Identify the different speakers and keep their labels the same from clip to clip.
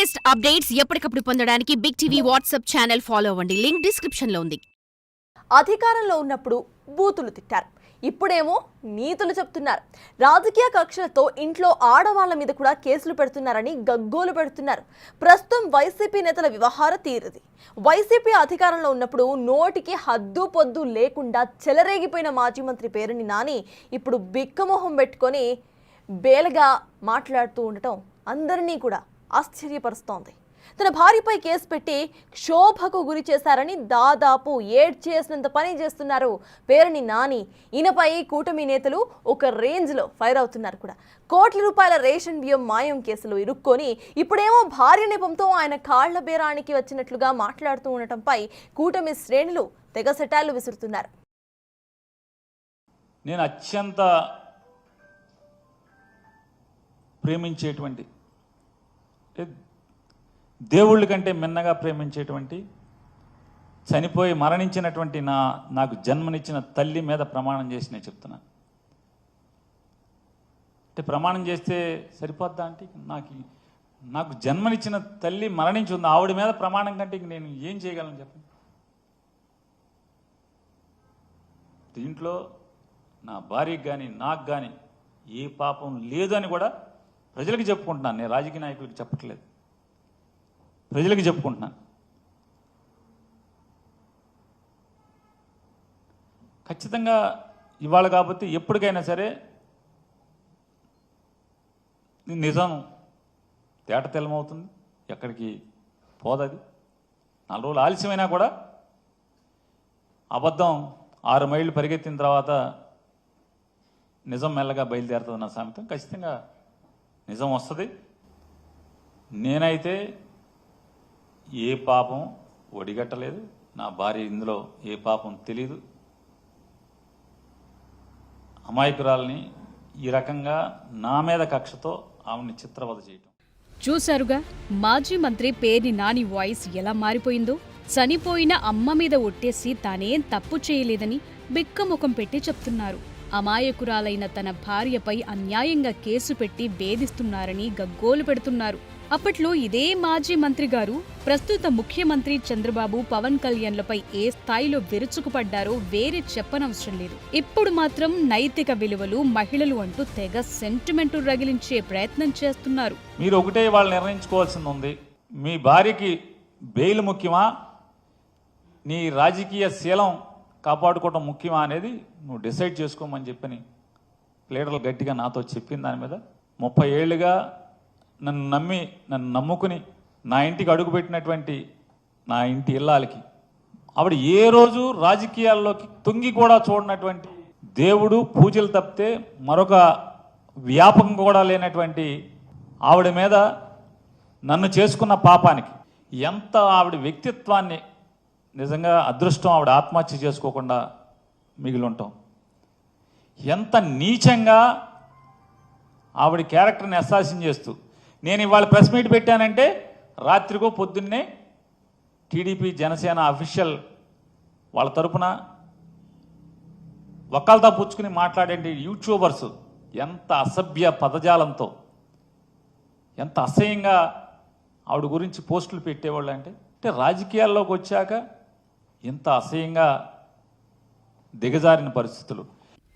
Speaker 1: Latest updates ఎప్పటికప్పుడు పొందడానికి big TV WhatsApp channel follow అవ్వండి. లింక్ డిస్క్రిప్షన్ లో ఉంది.
Speaker 2: అధికారంలో ఉన్నప్పుడు బూతులు తిట్టారు, ఇప్పుడేమో నీతులు చెప్తున్నారు. రాజకీయ కక్షలతో ఇంట్లో ఆడవాళ్ల మీద కూడా కేసులు పెడుతున్నారని గగ్గోలు పెడుతున్నారు. ప్రస్తుతం వైసీపీ నేతల వ్యవహార తీరుది. వైసీపీ అధికారంలో ఉన్నప్పుడు నోటికి హద్దు పొద్దు లేకుండా చెలరేగిపోయిన మాజీ మంత్రి పేరుని నాని ఇప్పుడు బిక్కమొహం పెట్టుకొని బేలగా మాట్లాడుతూ ఉండటం అందరినీ కూడా ఆశ్చర్యపరుస్తోంది. తన భార్యపై కేసు పెట్టి క్షోభకు గురి చేశారని దాదాపు ఏడ్చేసినంత పని చేస్తున్నారు పేరుని నాని. ఈయనపై కూటమి నేతలు ఒక రేంజ్లో ఫైర్ అవుతున్నారు కూడా. కోట్ల రూపాయల రేషన్ బియ్యం మాయం కేసులో ఇరుక్కొని ఇప్పుడేమో భార్య నెపంతో ఆయన కాళ్ల బేరానికి వచ్చినట్లుగా మాట్లాడుతూ ఉండటంపై కూటమి శ్రేణులు తెగ సెటాలు విసురుతున్నారు.
Speaker 3: నేను అత్యంత ప్రేమించేటువంటి, దేవుళ్ళ కంటే మిన్నగా ప్రేమించేటువంటి, చనిపోయి మరణించినటువంటి నాకు జన్మనిచ్చిన తల్లి మీద ప్రమాణం చేసి నేను చెప్తున్నాను. అంటే ప్రమాణం చేస్తే సరిపోద్దా అంటే, నాకు జన్మనిచ్చిన తల్లి మరణించి ఉంది, ఆవిడ మీద ప్రమాణం కంటే నేను ఏం చేయగలను చెప్పండి. దీంట్లో నా భార్యకి కానీ నాకు కానీ ఏ పాపం లేదు అని కూడా ప్రజలకు చెప్పుకుంటున్నాను. నేను రాజకీయ నాయకులకు చెప్పట్లేదు, ప్రజలకు చెప్పుకుంటున్నాను. ఖచ్చితంగా ఇవాళ కాకపోతే ఎప్పటికైనా సరే నిజం తేట తెల్లమవుతుంది, ఎక్కడికి పోదది. 4 రోజులు ఆలస్యమైనా కూడా అబద్ధం 6 మైళ్ళు పరిగెత్తిన తర్వాత నిజం మెల్లగా బయలుదేరుతుంది నా సామెతం. ఖచ్చితంగా నిజం వస్తుంది. నేనైతే ఏ పాపం ఒడిగట్టలేదు, నా భార్య ఇందులో ఏ పాపం తెలీదు. అమాయకురాలని ఈ రకంగా నా మీద కక్షతో ఆమెని చిత్రవద చేయటం
Speaker 4: చూశారుగా. మాజీ మంత్రి పేర్ని నాని వాయిస్ ఎలా మారిపోయిందో. చనిపోయిన అమ్మ మీద ఒట్టేసి తానేం తప్పు చేయలేదని బిక్కముఖం పెట్టి చెప్తున్నారు. అమాయకురాలైన తన భార్యపై అన్యాయంగా కేసు పెట్టి వేధిస్తున్నారని గగ్గోలు పెడుతున్నారు. అప్పట్లో ఇదే మాజీ మంత్రి గారు ప్రస్తుత ముఖ్యమంత్రి చంద్రబాబు, పవన్ కళ్యాణ్లపై ఏ స్థాయిలో విరుచుకుపడ్డారో వేరే చెప్పనవసరం లేదు. ఇప్పుడు మాత్రం నైతిక విలువలు, మహిళలు అంటూ తెగ సెంటిమెంటు రగిలించే ప్రయత్నం చేస్తున్నారు.
Speaker 3: మీరు ఒకటే వాళ్ళు నిర్ణయించుకోవాల్సింది ఉంది. మీ భార్యకి బెయిల్ ముఖ్యమా, నీ రాజకీయ శీలం కాపాడుకోవడం ముఖ్యమా అనేది నువ్వు డిసైడ్ చేసుకోమని చెప్పని లీడర్లు గట్టిగా నాతో చెప్పిన దాని మీద 30 ఏళ్లుగా నన్ను నమ్ముకుని నా ఇంటికి అడుగుపెట్టినటువంటి నా ఇంటి ఇల్లాలకి ఆవిడ ఏ రోజు రాజకీయాల్లోకి తొంగి కూడా చూడనటువంటి, దేవుడు పూజలు తప్పితే మరొక వ్యాపకం కూడా లేనటువంటి ఆవిడ మీద నన్ను చేసుకున్న పాపానికి ఎంత ఆవిడ వ్యక్తిత్వాన్ని, నిజంగా అదృష్టం ఆవిడ ఆత్మహత్య చేసుకోకుండా మిగిలి ఉంటాం. ఎంత నీచంగా ఆవిడ క్యారెక్టర్ని అసాసిన్ చేస్తూ నేను ఇవాళ ప్రెస్ మీట్ పెట్టానంటే రాత్రికో పొద్దున్నే టీడీపీ జనసేన అఫీషియల్ వాళ్ళ తరపున వకాల్తా పుచ్చుకుని మాట్లాడే యూట్యూబర్స్ ఎంత అసభ్య పదజాలంతో, ఎంత అసహ్యంగా ఆవిడ గురించి పోస్టులు పెట్టేవాళ్ళు అంటే రాజకీయాల్లోకి వచ్చాక ఇంత అసహ్యంగా దిగజారిన పరిస్థితులు.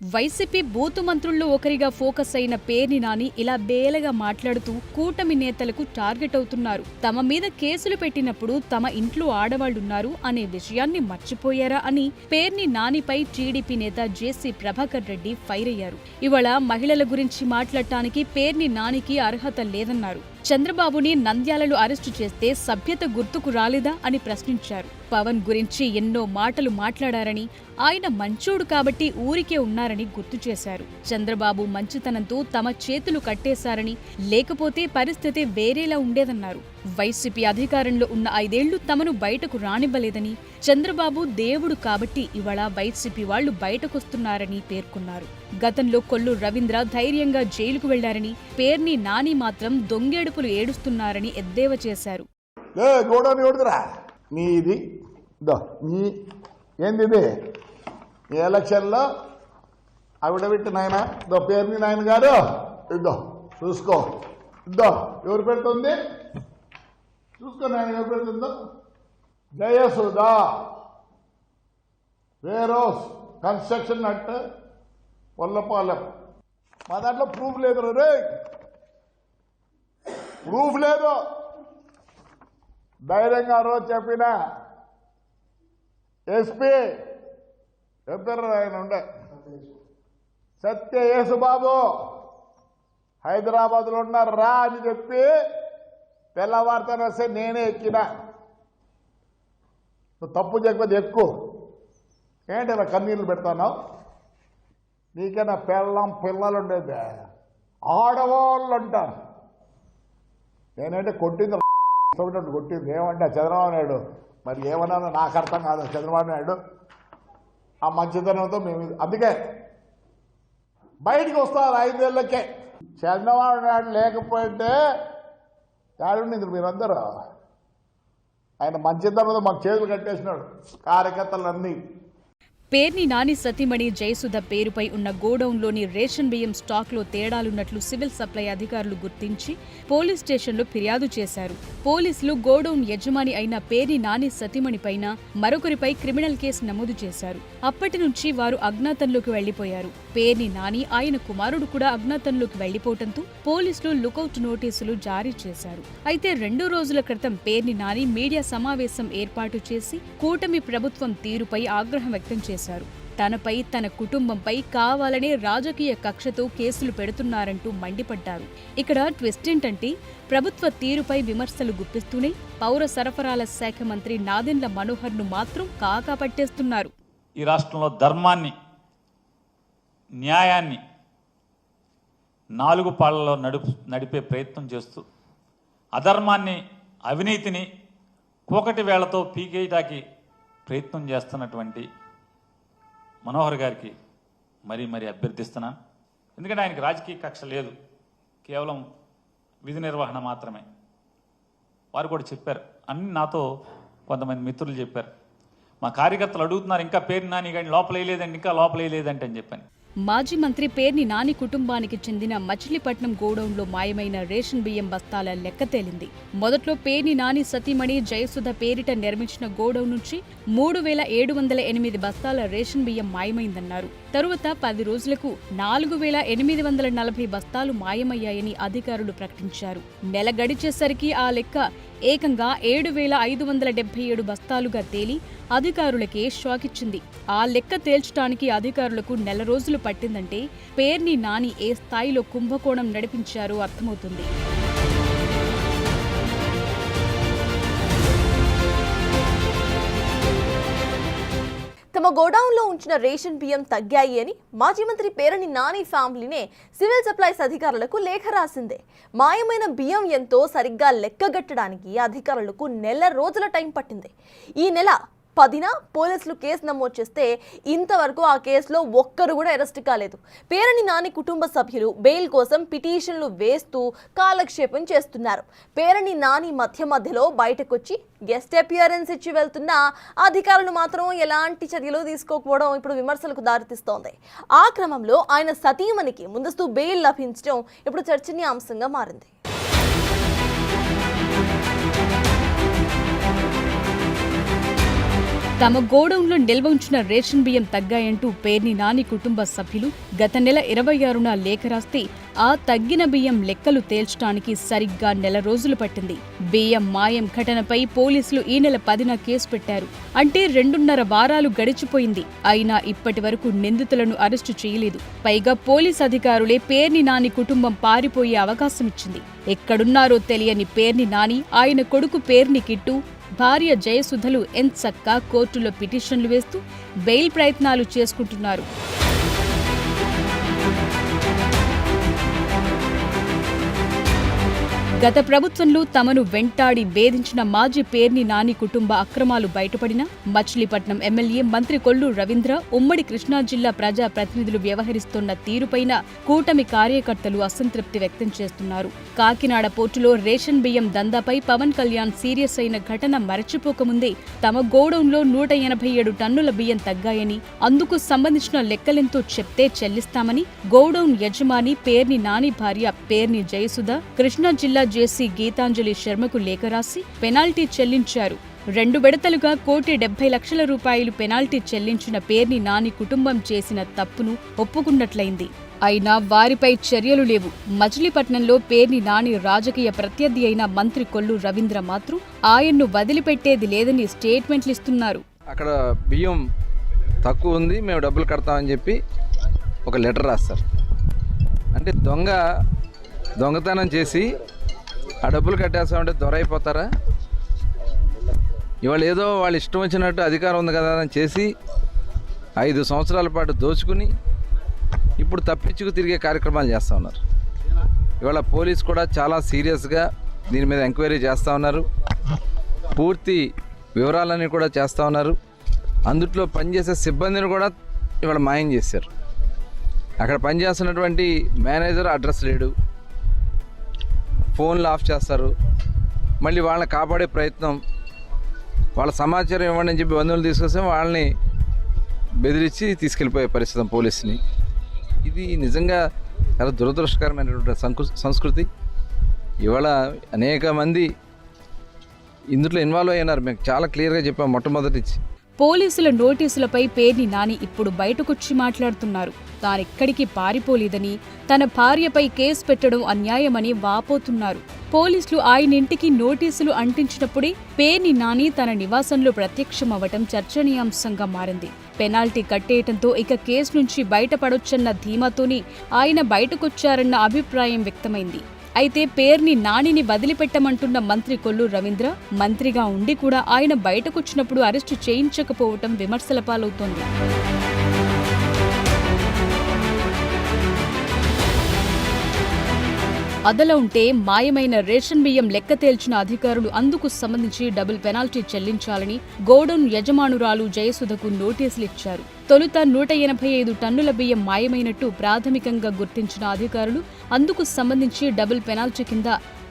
Speaker 4: వైసీపీ బూతు మంత్రుల్లో ఒకరిగా ఫోకస్ అయిన పేర్ని నాని ఇలా బేలగా మాట్లాడుతూ కూటమి నేతలకు టార్గెట్ అవుతున్నారు. తమ మీద కేసులు పెట్టినప్పుడు తమ ఇంట్లో ఆడవాళ్లున్నారు అనే విషయాన్ని మర్చిపోయారా అని పేర్ని నానిపై టీడీపీ నేత జేసీ ప్రభాకర్ రెడ్డి ఫైర్ అయ్యారు. ఇవాళ మహిళల గురించి మాట్లాడటానికి పేర్ని నానికి అర్హత లేదన్నారు. చంద్రబాబుని నంద్యాలలో అరెస్టు చేస్తే సభ్యత గుర్తుకు రాలేదా అని ప్రశ్నించారు. పవన్ గురించి ఎన్నో మాటలు మాట్లాడారని, ఆయన మంచోడు కాబట్టి ఊరికే ఉన్నారని గుర్తు చేశారు. చంద్రబాబు మంచితనంతో తమ చేతులు కట్టేశారని, లేకపోతే పరిస్థితి వేరేలా ఉండేదన్నారు. వైసీపీ అధికారంలో ఉన్న 5 ఏళ్లు తమను బయటకు రానివ్వలేదని, చంద్రబాబు దేవుడు కాబట్టి ఇవాళ వైసీపీ వాళ్లు బయటకొస్తున్నారని పేర్కొన్నారు. గతంలో కొల్లు రవీంద్ర ధైర్యంగా జైలుకు వెళ్లారని, పేర్ని నాని మాత్రం దొంగేడుపులు ఏడుస్తున్నారని ఎద్దేవా చేశారు.
Speaker 5: ఎలక్షన్లో ఆవిడ పెట్టి నాయన పేర్ని నాయన గారు ఇద్దో చూసుకో, ఇద్దో ఎవరు పెడుతుంది చూసుకొని ఆయన కనపడుతుందో జయసుధా వేరోస్ కన్స్ట్రక్షన్ అంటే వల్లపాలెం. మా దాంట్లో ప్రూఫ్ లేదు రే, ప్రూఫ్ లేదు. ధైర్యంగా ఆ రోజు చెప్పిన ఎస్పీ చెప్పారు ఆయన ఉండే సత్య యేసుబాబు హైదరాబాద్లో ఉన్నారు రా అని చెప్పి తెల్లవారితోనే వస్తే నేనే ఎక్కినా. నువ్వు తప్పు చేయకపోతే ఎక్కువ ఏంటి ఇలా కన్నీళ్ళు పెడతావు? నీకైనా పిల్లలు ఉండేది, ఆడవాళ్ళు అంటారు. నేనంటే కొట్టింది కొట్టింది ఏమంటే చంద్రబాబు నాయుడు మరి ఏమన్నా నాకు అర్థం కాదు. చంద్రబాబు నాయుడు ఆ మంచితనంతో మేము అందుకే బయటికి వస్తారు 5 ఏళ్ళకే. చంద్రబాబు నాయుడు లేకపోతే ఏడుంది మీరందరూ. ఆయన మంచితనంతో మాకు చేతులు కట్టేసినాడు కార్యకర్తలన్నీ.
Speaker 4: పేర్ని నాని సతీమణి జయసుధ పేరుపై ఉన్న గోడౌన్లోని రేషన్ బియ్యం స్టాక్లో తేడాలున్నట్లు సివిల్ సప్లై అధికారులు గుర్తించి పోలీస్ స్టేషన్లో ఫిర్యాదు చేశారు. పోలీసులు గోడౌన్ యజమాని అయిన పేర్ని నాని సతీమణిపైన మరొకరిపై క్రిమినల్ కేసు నమోదు చేశారు. అప్పటి నుంచి వారు అజ్ఞాతంలోకి వెళ్లిపోయారు. పేర్ని నాని ఆయన కుమారుడు కూడా అజ్ఞాతంలోకి వెళ్లిపోవడంతో పోలీసులు లుకౌట్ నోటీసులు జారీ చేశారు. అయితే 2 రోజుల క్రితం పేర్ని నాని మీడియా సమావేశం ఏర్పాటు చేసి కూటమి ప్రభుత్వం తీరుపై ఆగ్రహం వ్యక్తం చేశారు. తనపై తన కుటుంబంపై కావాలనే రాజకీయ కక్షతో కేసులు పెడుతున్నారంటూ మండిపడ్డారు. ఇక్కడ ట్విస్ట్ ఏంటంటే ప్రభుత్వ తీరుపై విమర్శలు గుప్పిస్తూనే పౌర సరఫరాల శాఖ మంత్రి నాదెండ్ల మనోహర్ను మాత్రం కాకా పట్టేస్తున్నారు.
Speaker 3: ఈ రాష్ట్రంలో ధర్మాన్ని, న్యాయాన్ని 4 పాళ్లలో నడిపే ప్రయత్నం చేస్తూ అధర్మాన్ని, అవినీతిని కూకటి వేళ్లతో పీకేయటానికి ప్రయత్నం చేస్తున్నటువంటి మనోహర్ గారికి మరీ అభ్యర్థిస్తున్నాను. ఎందుకంటే ఆయనకి రాజకీయ కక్ష లేదు, కేవలం విధి నిర్వహణ మాత్రమే. వారు కూడా చెప్పారు, అన్ని నాతో కొంతమంది మిత్రులు చెప్పారు. మా కార్యకర్తలు అడుగుతున్నారు ఇంకా పేర్ని నాని కానీ లోపలేయలేదండి, ఇంకా లోపలేయలేదంటే అని చెప్పాను.
Speaker 4: మాజీ మంత్రి పేర్ని నాని కుటుంబానికి చెందిన మచిలీపట్నం గోడౌన్లో మాయమైన రేషన్ బియ్యం బస్తాల లెక్క తేలింది. మొదట్లో పేర్ని నాని సతీమణి జయసుధ పేరిట నిర్మించిన గోడౌన్ నుంచి 3,708 బస్తాల రేషన్ బియ్యం మాయమైందన్నారు. తరువాత 10 రోజులకు 4,840 బస్తాలు మాయమయ్యాయని అధికారులు ప్రకటించారు. నెల గడిచేసరికి ఆ లెక్క ఏకంగా 7,577 బస్తాలుగా తేలి అధికారులకే షాక్ ఇచ్చింది. ఆ లెక్క తేల్చడానికి అధికారులకు నెల రోజులు పట్టిందంటే పేర్ని నాని ఏ స్థాయిలో కుంభకోణం నడిపించారో అర్థమవుతుంది.
Speaker 2: తమ గోడౌన్లో ఉంచిన రేషన్ బియ్యం తగ్గాయి అని మాజీ మంత్రి పేర్ని నాని ఫ్యామిలీనే సివిల్ సప్లైస్ అధికారులకు లేఖ రాసిందే. మాయమైన బియ్యం ఎంతో సరిగ్గా లెక్కగట్టడానికి అధికారులకు నెల రోజుల టైం పట్టింది. ఈ నెల 10న పోలీసులు కేసు నమోదు చేస్తే ఇంతవరకు ఆ కేసులో ఒక్కరు కూడా అరెస్ట్ కాలేదు. పేర్ని నాని కుటుంబ సభ్యులు బెయిల్ కోసం పిటిషన్లు వేస్తూ కాలక్షేపం చేస్తున్నారు. పేర్ని నాని మధ్యలో బయటకొచ్చి గెస్ట్ అపియరెన్స్ ఇచ్చి వెళ్తున్న అధికారులు మాత్రం ఎలాంటి చర్యలు తీసుకోకపోవడం ఇప్పుడు విమర్శలకు దారితీస్తోంది. ఆ క్రమంలో ఆయన సతీమణికి ముందస్తు బెయిల్ లభించడం ఇప్పుడు చర్చనీయాంశంగా మారింది.
Speaker 4: తమ గోడౌన్లో నిల్వ ఉంచిన రేషన్ బియ్యం తగ్గాయంటూ పేర్ని నాని కుటుంబ సభ్యులు గత నెల 26న లేఖ రాస్తే ఆ తగ్గిన బియ్యం లెక్కలు తేల్చడానికి సరిగ్గా నెల రోజులు పట్టింది. బియ్యం మాయం ఘటనపై పోలీసులు ఈ నెల 10న కేసు పెట్టారు. అంటే 2.5 వారాలు గడిచిపోయింది. అయినా ఇప్పటి వరకు నిందితులను అరెస్టు చేయలేదు. పైగా పోలీస్ అధికారులే పేర్ని నాని కుటుంబం పారిపోయే అవకాశం ఇచ్చింది. ఎక్కడున్నారో తెలియని పేర్ని నాని, ఆయన కొడుకు పేర్ని కిట్టు, భార్య జయసుధలు ఎంచక్కా కోర్టులో పిటిషన్లు వేస్తూ బెయిల్ ప్రయత్నాలు చేసుకుంటున్నారు. గత ప్రభుత్వంలో తమను వెంటాడి వేధించిన మాజీ పేర్ని నాని కుటుంబ అక్రమాలు బయటపడినా మచిలీపట్నం ఎమ్మెల్యే మంత్రి కొల్లు రవీంద్ర, ఉమ్మడి కృష్ణా జిల్లా ప్రజా ప్రతినిధులు వ్యవహరిస్తున్న తీరుపైన కూటమి కార్యకర్తలు అసంతృప్తి వ్యక్తం చేస్తున్నారు. కాకినాడ పోర్టులో రేషన్ బియ్యం దందాపై పవన్ కళ్యాణ్ సీరియస్ అయిన ఘటన మరచిపోకముందే తమ గోడౌన్లో 187 టన్నుల బియ్యం తగ్గాయని, అందుకు సంబంధించిన లెక్కలెంతో చెప్తే చెల్లిస్తామని గోడౌన్ యజమాని పేర్ని నాని భార్య పేర్ని జయసుధ కృష్ణా జిల్లా జేసీ గీతాంజలి శర్మకు లేఖ రాసి పెనాల్టీ చెల్లించారు. 2 విడతలుగా 1,70,00,000 రూపాయలు పెనాల్టీ చెల్లించిన పేర్ని నాని కుటుంబం చేసిన తప్పును ఒప్పుకున్నట్లయింది. అయినా వారిపై చర్యలు లేవు. మచిలీపట్నంలో పేర్ని నాని రాజకీయ ప్రత్యర్థి అయిన మంత్రి కొల్లు రవీంద్ర మాత్రం ఆయన్ను వదిలిపెట్టేది లేదని స్టేట్మెంట్లిస్తున్నారు.
Speaker 6: అక్కడ బియ్యం తక్కువ ఉంది, మేము డబ్బులు కడతామని చెప్పి ఒక లెటర్ రాస్తారు. అంటే దొంగతనం చేసి ఆ డబ్బులు కట్టేస్తామంటే దొర అయిపోతారా? ఇవాళ ఏదో వాళ్ళు ఇష్టం వచ్చినట్టు అధికారం ఉంది కదా అని చేసి 5 సంవత్సరాల పాటు దోచుకుని ఇప్పుడు తప్పించుకు తిరిగే కార్యక్రమాలు చేస్తూ ఉన్నారు. ఇవాళ పోలీసు కూడా చాలా సీరియస్గా దీని మీద ఎంక్వైరీ చేస్తూ ఉన్నారు. పూర్తి వివరాలన్నీ కూడా చేస్తూ ఉన్నారు. అందుట్లో పనిచేసే సిబ్బందిని కూడా ఇవాళ మాయం చేశారు. అక్కడ పనిచేస్తున్నటువంటి మేనేజర్ అడ్రస్ లేడు, ఫోన్లు ఆఫ్ చేస్తారు. మళ్ళీ వాళ్ళని కాపాడే ప్రయత్నం, వాళ్ళ సమాచారం ఇవ్వండి అని చెప్పి బంధువులు తీసుకొస్తే వాళ్ళని బెదిరించి తీసుకెళ్ళిపోయే పరిస్థితి పోలీసుని. ఇది నిజంగా చాలా దురదృష్టకరమైనటువంటి సంస్కృతి. ఇవాళ అనేక మంది ఇందులో ఇన్వాల్వ్ అయినారు. మేము చాలా క్లియర్గా చెప్పాము మొట్టమొదటి.
Speaker 4: పోలీసుల నోటీసులపై పేర్ని నాని ఇప్పుడు బయటకొచ్చి మాట్లాడుతున్నారు. తానెక్కడికి పారిపోలేదని, తన భార్యపై కేసు పెట్టడం అన్యాయమని వాపోతున్నారు. పోలీసులు ఆయన ఇంటికి నోటీసులు అంటించినప్పుడే పేర్ని నాని తన నివాసంలో ప్రత్యక్షమవ్వటం చర్చనీయాంశంగా మారింది. పెనాల్టీ కట్టేయటంతో ఇక కేసు నుంచి బయటపడొచ్చన్న ధీమాతోనే ఆయన బయటకొచ్చారన్న అభిప్రాయం వ్యక్తమైంది. అయితే పేర్ని నానిని వదిలిపెట్టమంటున్న మంత్రి కొల్లు రవీంద్ర మంత్రిగా ఉండి కూడా ఆయన బయటకొచ్చినప్పుడు అరెస్టు చేయించకపోవటం విమర్శల పాలవుతోంది. అదలా ఉంటే మాయమైన రేషన్ బియ్యం లెక్క తేల్చిన అధికారులు అందుకు సంబంధించి డబుల్ పెనాల్టీ చెల్లించాలని గోడౌన్ యజమానురాలు జయసుధకు నోటీసులిచ్చారు. తొలుత 185 టన్నుల బియ్యం మాయమైనట్టు ప్రాథమికంగా గుర్తించిన అధికారులు అందుకు సంబంధించి డబుల్ పెనాల్టీ కింద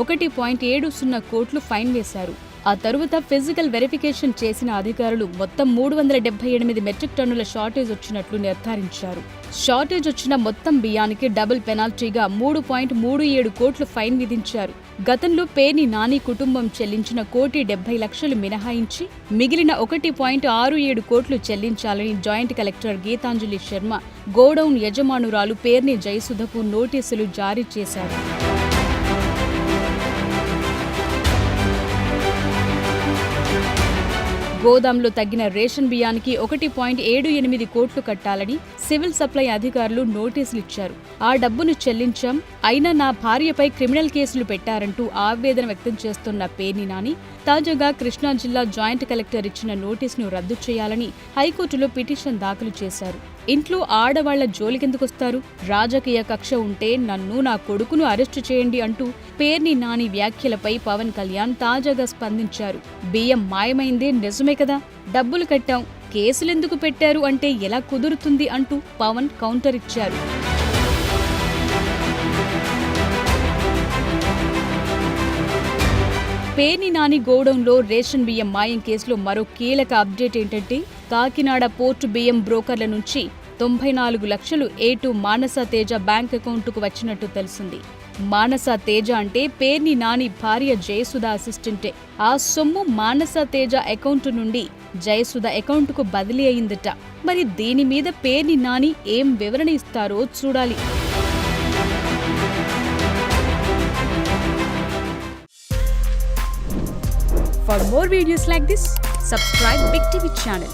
Speaker 4: 1.70 కోట్లు ఫైన్ వేశారు. ఆ తరువాత ఫిజికల్ వెరిఫికేషన్ చేసిన అధికారులు మొత్తం 378 మెట్రిక్ టన్నుల షార్టేజ్ వచ్చినట్లు నిర్ధారించారు. షార్టేజ్ వచ్చిన మొత్తం బియ్యానికి డబుల్ పెనాల్టీగా 3.37 కోట్లు ఫైన్ విధించారు. గతంలో పేర్ని నాని కుటుంబం చెల్లించిన 1,70,00,000 మినహాయించి మిగిలిన 1.67 కోట్లు చెల్లించాలని joint collector Geetanjali Sharma godown యజమానురాలు పేర్ని జయసుధకు నోటీసులు జారీ చేశారు. గోదాంలో తగ్గిన రేషన్ బియ్యానికి 1.78 కోట్లు కట్టాలని సివిల్ సప్లై అధికారులు నోటీసులిచ్చారు. ఆ డబ్బును చెల్లించాం, అయినా నా భార్యపై క్రిమినల్ కేసులు పెట్టారంటూ ఆవేదన వ్యక్తం చేస్తున్న పేర్ని నాని తాజాగా కృష్ణా జిల్లా జాయింట్ కలెక్టర్ ఇచ్చిన నోటీసును రద్దు చేయాలని హైకోర్టులో పిటిషన్ దాఖలు చేశారు. ఇంట్లో ఆడవాళ్ల జోలికెందుకొస్తారు? రాజకీయ కక్ష ఉంటే నన్ను, నా కొడుకును అరెస్టు చేయండి అంటూ పేర్ని నాని వ్యాఖ్యలపై పవన్ కళ్యాణ్ తాజాగా స్పందించారు. బియ్యం మాయమైందే నిజమే కదా, డబ్బులు కట్టాం, కేసులెందుకు పెట్టారు అంటే ఎలా కుదురుతుంది అంటూ పవన్ కౌంటర్ ఇచ్చారు. పేర్ని నాని గోడౌన్లో రేషన్ బియ్యం మాయం కేసులో మరో కీలక అప్డేట్ ఏంటంటే కాకినాడ పోర్టు బియ్యం బ్రోకర్ల నుంచి 94 లక్షలు A2 మానస తేజ బ్యాంక్ అకౌంటుకు వచ్చినట్టు తెలిసింది. మానస తేజ అంటే పేర్ని నాని భార్య జయసుధ అసిస్టెంటే. ఆ సొమ్ము మానస తేజ అకౌంటు నుండి జయసుధ అకౌంటుకు బదిలీ అయిందట. మరి దీని మీద పేర్ని నాని ఏం వివరణ ఇస్తారో చూడాలి. For more videos like this, subscribe Big TV channel.